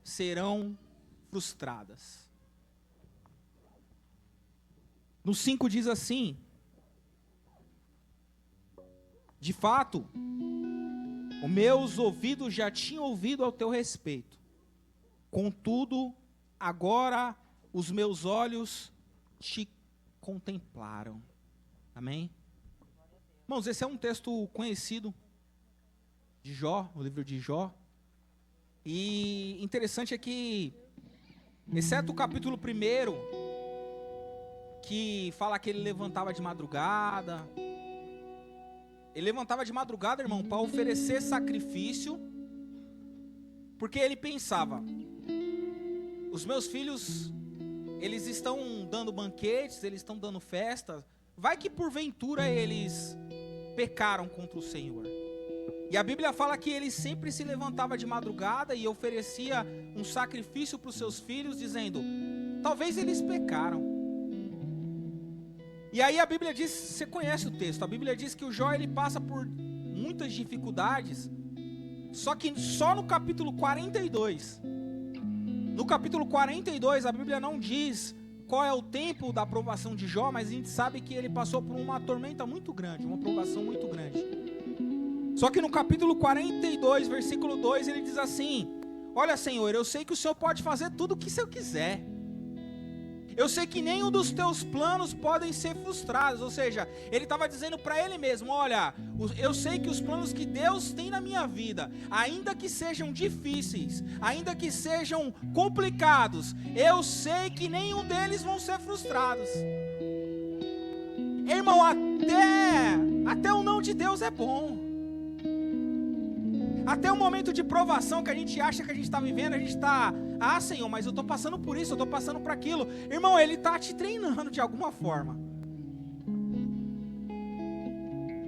serão frustradas. No 5 diz assim: de fato, os meus ouvidos já tinham ouvido ao teu respeito, contudo, agora os meus olhos te contemplaram. Amém? Irmãos, esse é um texto conhecido de Jó, o livro de Jó. E interessante é que, exceto o capítulo 1, que fala que ele levantava de madrugada. Ele levantava de madrugada, irmão, para oferecer sacrifício, porque ele pensava: os meus filhos, eles estão dando banquetes, eles estão dando festas, vai que porventura eles pecaram contra o Senhor. E a Bíblia fala que ele sempre se levantava de madrugada e oferecia um sacrifício para os seus filhos, dizendo: talvez eles pecaram. E aí a Bíblia diz, você conhece o texto, a Bíblia diz que o Jó, ele passa por muitas dificuldades, só que só no capítulo 42, a Bíblia não diz qual é o tempo da aprovação de Jó, mas a gente sabe que ele passou por uma tormenta muito grande, uma provação muito grande. Só que no capítulo 42, versículo 2, ele diz assim: olha, Senhor, eu sei que o Senhor pode fazer tudo o que o Senhor quiser. Eu sei que nenhum dos teus planos podem ser frustrados. Ou seja, ele estava dizendo para ele mesmo: olha, eu sei que os planos que Deus tem na minha vida, ainda que sejam difíceis, ainda que sejam complicados, eu sei que nenhum deles vão ser frustrados. Irmão, até o não de Deus é bom. Até o momento de provação que a gente acha que a gente está vivendo, a gente está: ah, Senhor, mas eu estou passando por isso, eu estou passando por aquilo. Irmão, Ele está te treinando de alguma forma.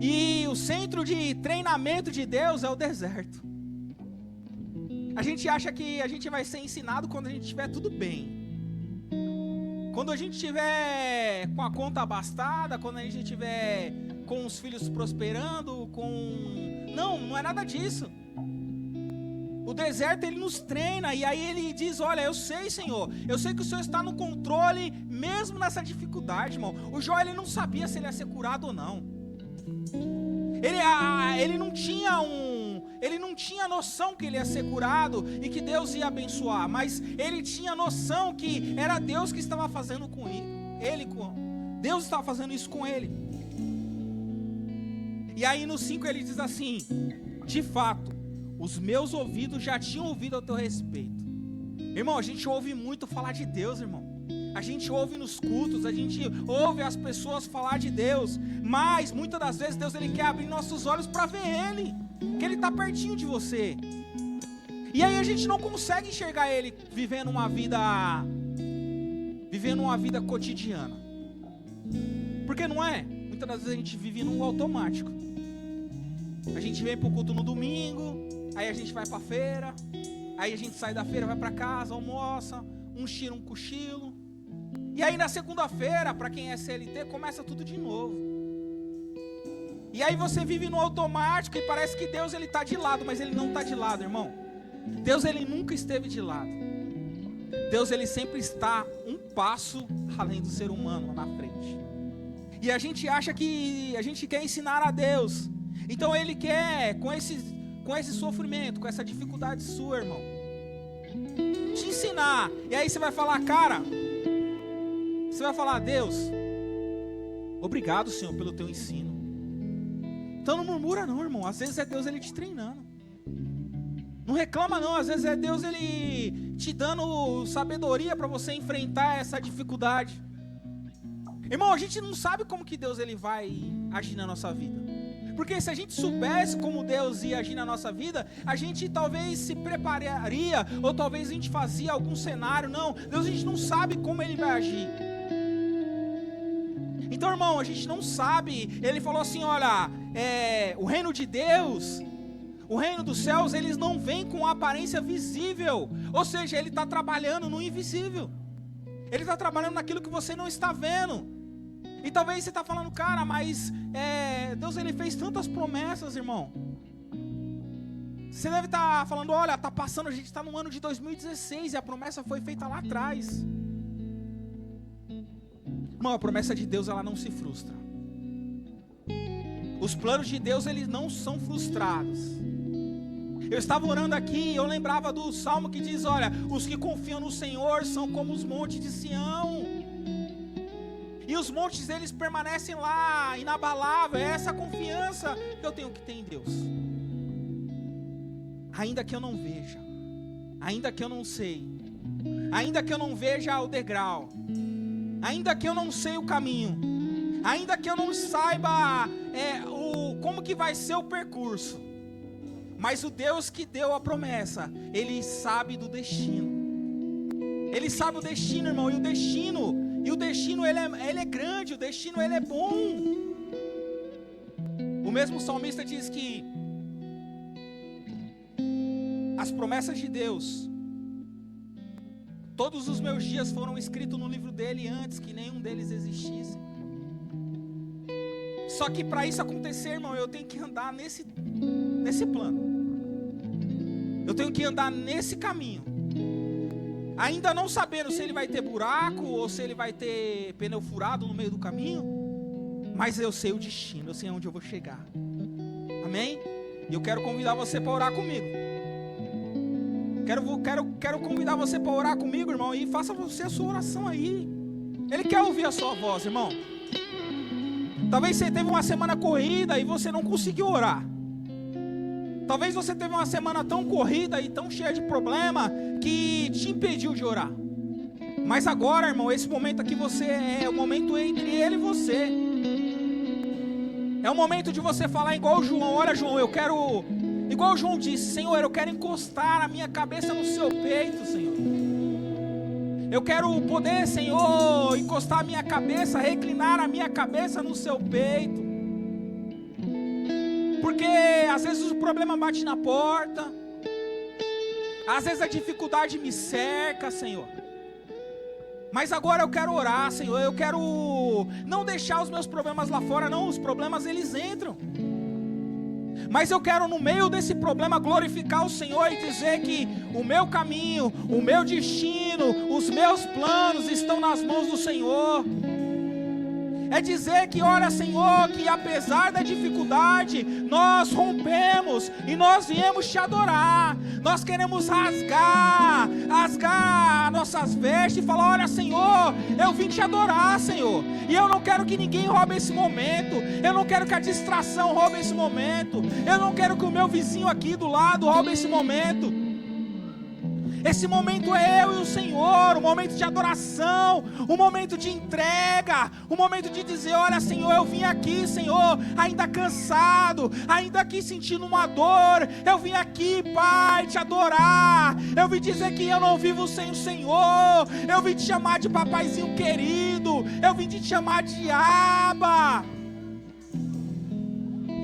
E o centro de treinamento de Deus é o deserto. A gente acha que a gente vai ser ensinado quando a gente estiver tudo bem. Quando a gente estiver com a conta abastada, quando a gente estiver com os filhos prosperando, Não é nada disso. O deserto, ele nos treina, e aí ele diz: olha, eu sei, Senhor, eu sei que o Senhor está no controle, mesmo nessa dificuldade, irmão. O Jó, ele não sabia se ele ia ser curado ou não. Ele não tinha noção que ele ia ser curado e que Deus ia abençoar, mas ele tinha noção que era Deus que estava fazendo com ele. Deus estava fazendo isso com ele. E aí no 5 ele diz assim: de fato, os meus ouvidos já tinham ouvido ao teu respeito. Irmão, a gente ouve muito falar de Deus, irmão. A gente ouve nos cultos, a gente ouve as pessoas falar de Deus, mas muitas das vezes Deus, ele quer abrir nossos olhos para ver Ele, que Ele está pertinho de você. E aí a gente não consegue enxergar Ele vivendo uma vida cotidiana. Porque não é? Muitas das vezes a gente vive num automático. A gente vem pro culto no domingo, aí a gente vai pra feira, aí a gente sai da feira, vai pra casa, almoça, uns tiram um cochilo, e aí na segunda-feira, pra quem é CLT, começa tudo de novo. E aí você vive no automático e parece que Deus, ele tá de lado, mas Ele não tá de lado, irmão. Deus, ele nunca esteve de lado. Deus, ele sempre está um passo além do ser humano lá na frente. E a gente acha que a gente quer ensinar a Deus. Então Ele quer, com esse sofrimento, com essa dificuldade sua, irmão, te ensinar. E aí você vai falar: cara, você vai falar: Deus, obrigado, Senhor, pelo teu ensino. Então não murmura não, irmão. Às vezes é Deus, ele te treinando. Não reclama não, às vezes é Deus, ele te dando sabedoria para você enfrentar essa dificuldade. Irmão, a gente não sabe como que Deus, ele vai agir na nossa vida. Porque se a gente soubesse como Deus ia agir na nossa vida, a gente talvez se prepararia, ou talvez a gente fazia algum cenário. Não, Deus, a gente não sabe como Ele vai agir. Então, irmão, a gente não sabe. Ele falou assim: olha, o reino de Deus, o reino dos céus, eles não vêm com aparência visível. Ou seja, Ele está trabalhando no invisível. Ele está trabalhando naquilo que você não está vendo. E talvez você está falando: cara, mas Deus, ele fez tantas promessas, irmão. Você deve estar falando, olha, está passando, a gente está no ano de 2016 e a promessa foi feita lá atrás. Irmão, a promessa de Deus, ela não se frustra. Os planos de Deus, eles não são frustrados. Eu estava orando aqui e eu lembrava do salmo que diz, olha, os que confiam no Senhor são como os montes de Sião. E os montes, eles permanecem lá, inabalável. É essa confiança que eu tenho que ter em Deus. Ainda que eu não veja, ainda que eu não sei, ainda que eu não veja o degrau, ainda que eu não sei o caminho, ainda que eu não saiba como que vai ser o percurso, mas o Deus que deu a promessa, Ele sabe do destino. Ele sabe o destino, irmão, e o destino ele é grande, o destino ele é bom. O mesmo salmista diz que as promessas de Deus, todos os meus dias foram escritos no livro dele antes que nenhum deles existisse. Só que para isso acontecer, irmão, eu tenho que andar nesse plano. Eu tenho que andar nesse caminho. Ainda não sabendo se ele vai ter buraco ou se ele vai ter pneu furado no meio do caminho, mas eu sei o destino, eu sei aonde eu vou chegar. Amém? E eu quero convidar você para orar comigo. Quero convidar você para orar comigo, irmão, e faça você a sua oração aí. Ele quer ouvir a sua voz, irmão. Talvez você teve uma semana corrida e você não conseguiu orar. Talvez você teve uma semana tão corrida e tão cheia de problema que te impediu de orar. Mas agora, irmão, esse momento aqui é o momento entre ele e você. É o momento de você falar igual o João. Olha, João, eu quero... Igual o João disse, Senhor, eu quero encostar a minha cabeça no seu peito, Senhor. Eu quero poder, Senhor, encostar a minha cabeça, reclinar a minha cabeça no seu peito. Porque às vezes o problema bate na porta, às vezes a dificuldade me cerca, Senhor. Mas agora eu quero orar, Senhor, eu quero não deixar os meus problemas lá fora, não, os problemas eles entram. Mas eu quero no meio desse problema glorificar o Senhor e dizer que o meu caminho, o meu destino, os meus planos estão nas mãos do Senhor. É dizer que, olha, Senhor, que apesar da dificuldade, nós rompemos e nós viemos te adorar. Nós queremos rasgar nossas vestes e falar, olha, Senhor, eu vim te adorar, Senhor. E eu não quero que ninguém roube esse momento. Eu não quero que a distração roube esse momento. Eu não quero que o meu vizinho aqui do lado roube esse momento. Esse momento é eu e o Senhor, um momento de adoração, um momento de entrega, um momento de dizer, olha, Senhor, eu vim aqui, Senhor, ainda cansado, ainda aqui sentindo uma dor, eu vim aqui, Pai, te adorar, eu vim dizer que eu não vivo sem o Senhor, eu vim te chamar de papaizinho querido, eu vim te chamar de Aba,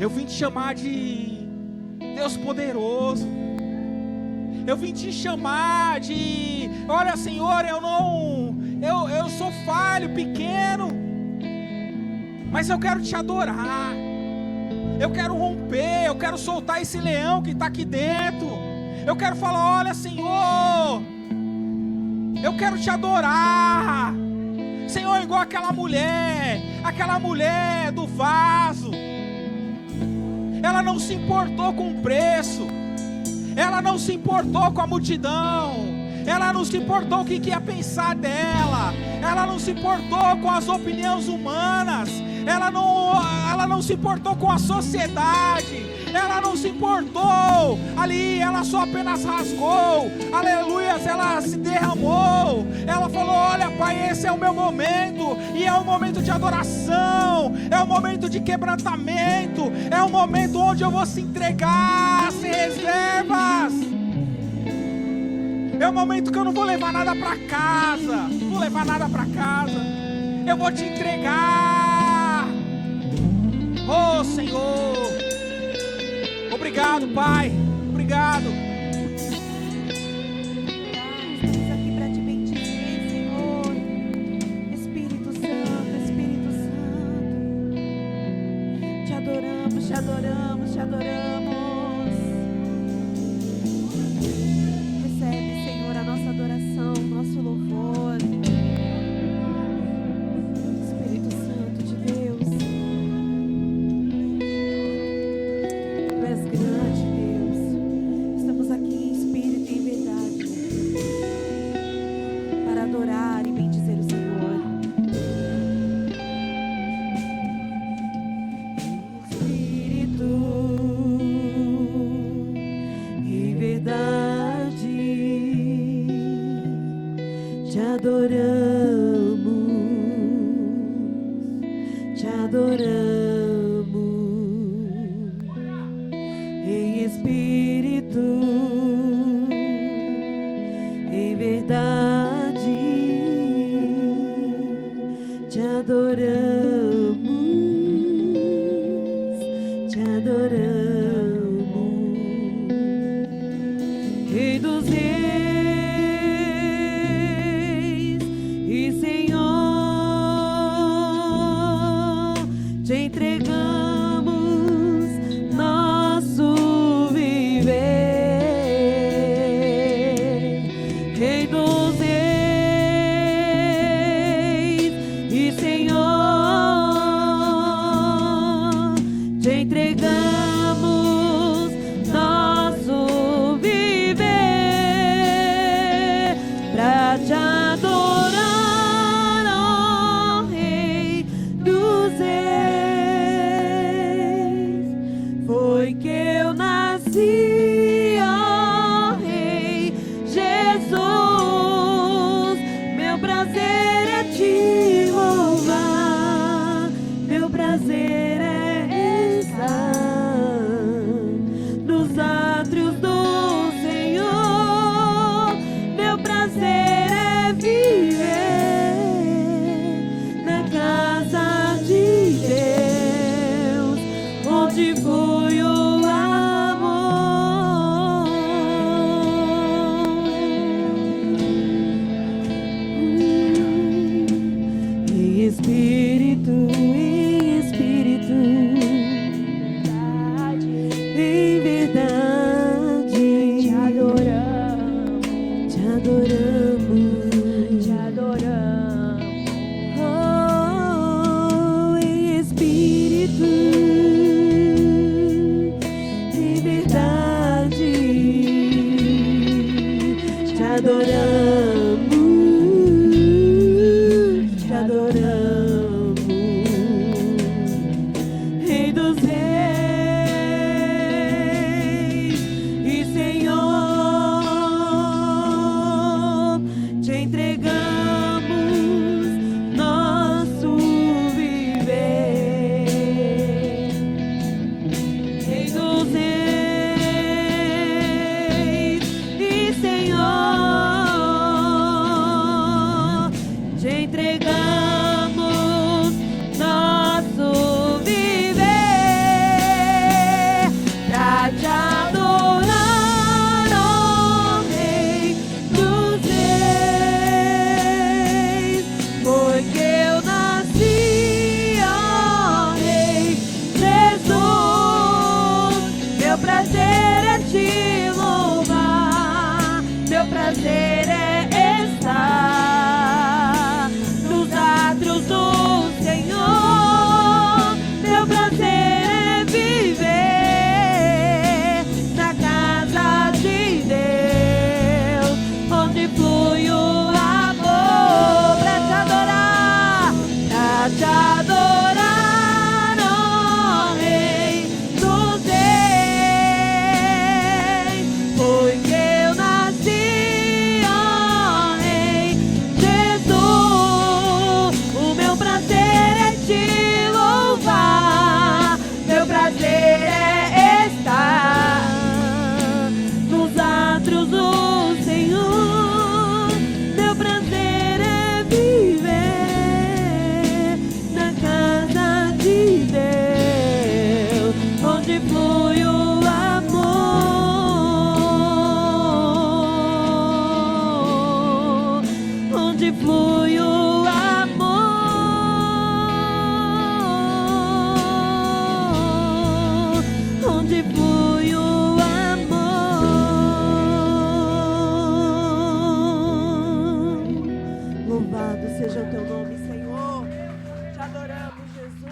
eu vim te chamar de Deus poderoso. Eu vim te chamar de, olha, Senhor, eu sou falho, pequeno, mas eu quero te adorar, eu quero romper, eu quero soltar esse leão que está aqui dentro, eu quero falar, olha, Senhor, eu quero te adorar, Senhor, igual aquela mulher do vaso, ela não se importou com o preço, ela não se importou com a multidão, ela não se importou o que ia pensar dela, ela não se importou com as opiniões humanas, ela não se importou com a sociedade, ela não se importou ali, ela só apenas rasgou, aleluias, ela se derramou, ela falou, olha, Pai, esse é o meu momento, e é um momento de adoração, é um momento de quebrantamento, é um momento onde eu vou se entregar, sem reservas, é um momento que eu não vou levar nada para casa, eu vou te entregar, oh Senhor, obrigado, Pai, obrigado. Estamos aqui para te bendizer, Senhor. Espírito Santo, Espírito Santo. Te adoramos, te adoramos, te adoramos. te adoramos, te adoramos, em espírito, em verdade, te adoramos, te adoramos, Rei dos Reis e Senhor, te entregamos nosso viver. Rei dos Reis e Senhor, te entregamos nosso viver pra te adorar, ó Rei dos Reis. Foi que eu nasci, ó Rei Jesus. Meu prazer é te louvar, meu prazer é estar nos átrios do Senhor. Meu prazer é viver na casa de Deus, onde flui o amor. Em espírito, em espírito, em verdade, te adoramos, te adoramos, te adoramos. Oh, em espírito, em verdade, te adoramos, te adoramos, Rei dos Reis e Senhor, te entregamos nosso viver. Rei dos Reis e Senhor, te entregamos nosso viver pra te adorar, ó Rei dos Reis. Foi que eu nasci, ó Rei Jesus. Meu prazer é te louvar, meu prazer é estar nos átrios do Senhor. Meu prazer é viver na casa de Deus, onde flui o amor. Pra te adorar, pra te adorar, ó Rei dos Reis. Foi que eu nasci, ó Rei Jesus. O meu prazer é te louvar, meu prazer é estar nos átrios do Senhor. Meu prazer é viver na casa de Deus, onde flui o amor, onde flui o amor, onde flui o amor. Louvado seja o teu nome, Senhor. Te adoramos, Jesus.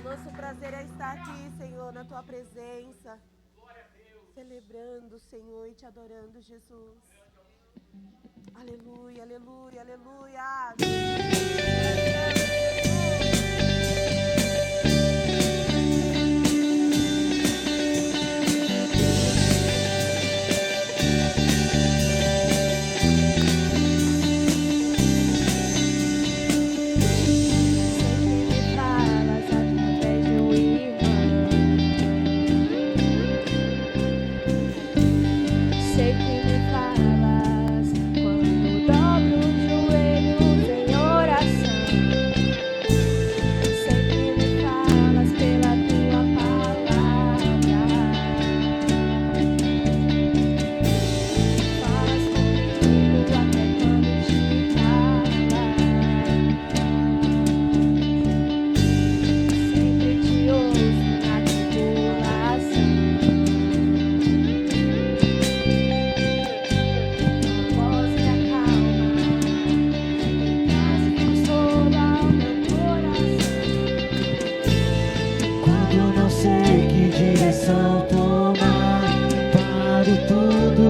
Nosso prazer é estar aqui, Senhor, na tua presença. Celebrando, Senhor, e te adorando, Jesus. Aleluia, aleluia, aleluia.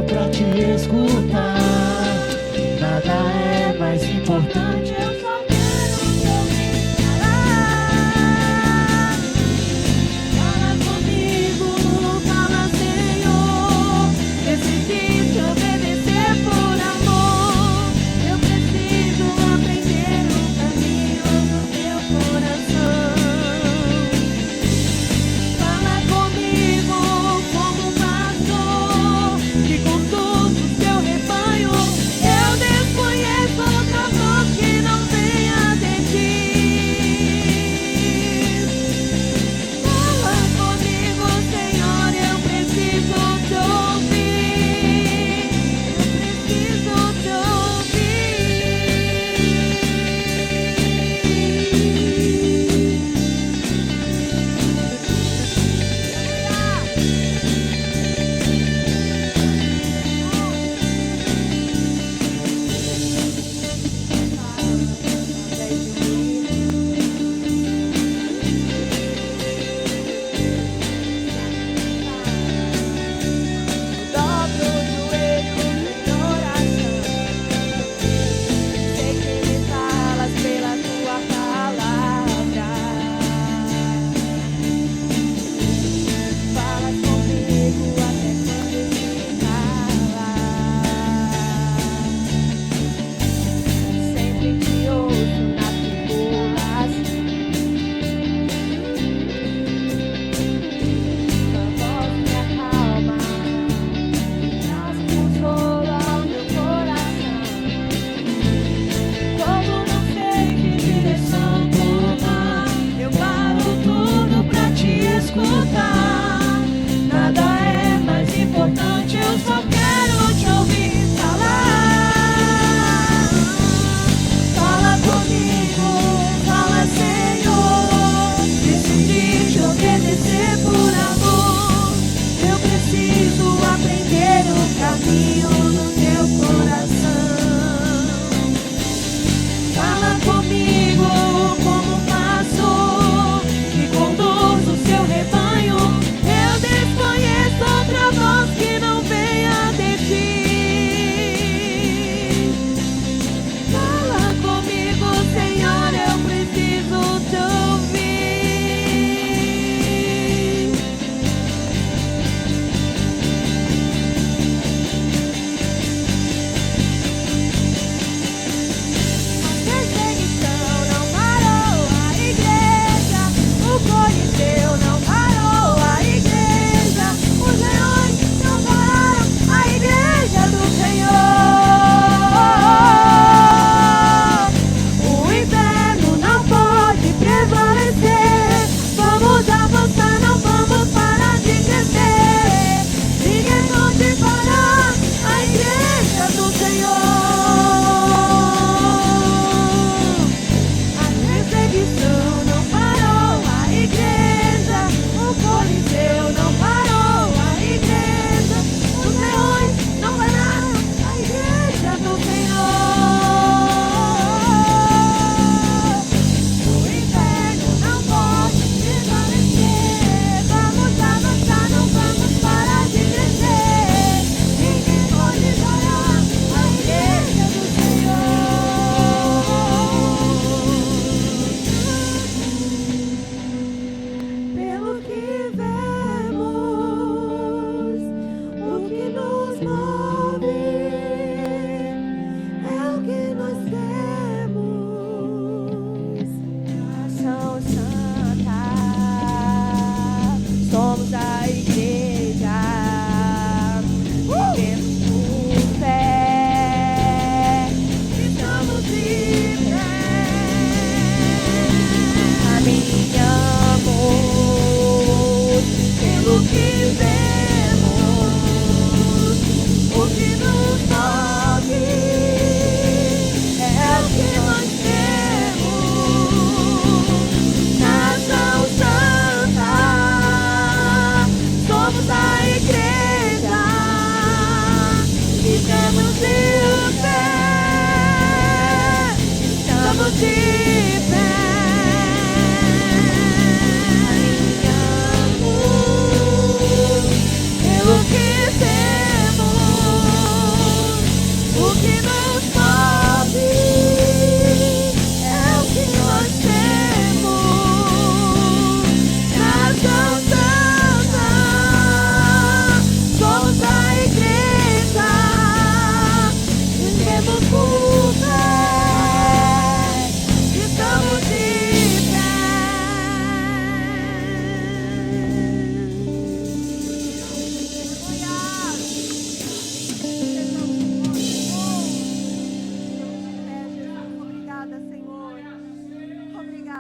pra te escutar. Nada é mais importante, eu só quero te ouvir falar. Fala comigo, fala, Senhor. Decidi te obedecer por amor. Eu preciso aprender o caminho do teu coração. Fala comigo como um pastor que conduz o seu rebanho. Eu desconheço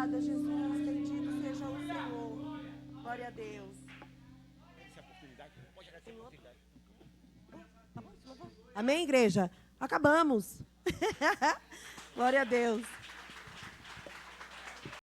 Obrigada, Jesus. Bendito seja o Senhor. Glória a Deus. Amém, igreja? Acabamos. Glória a Deus.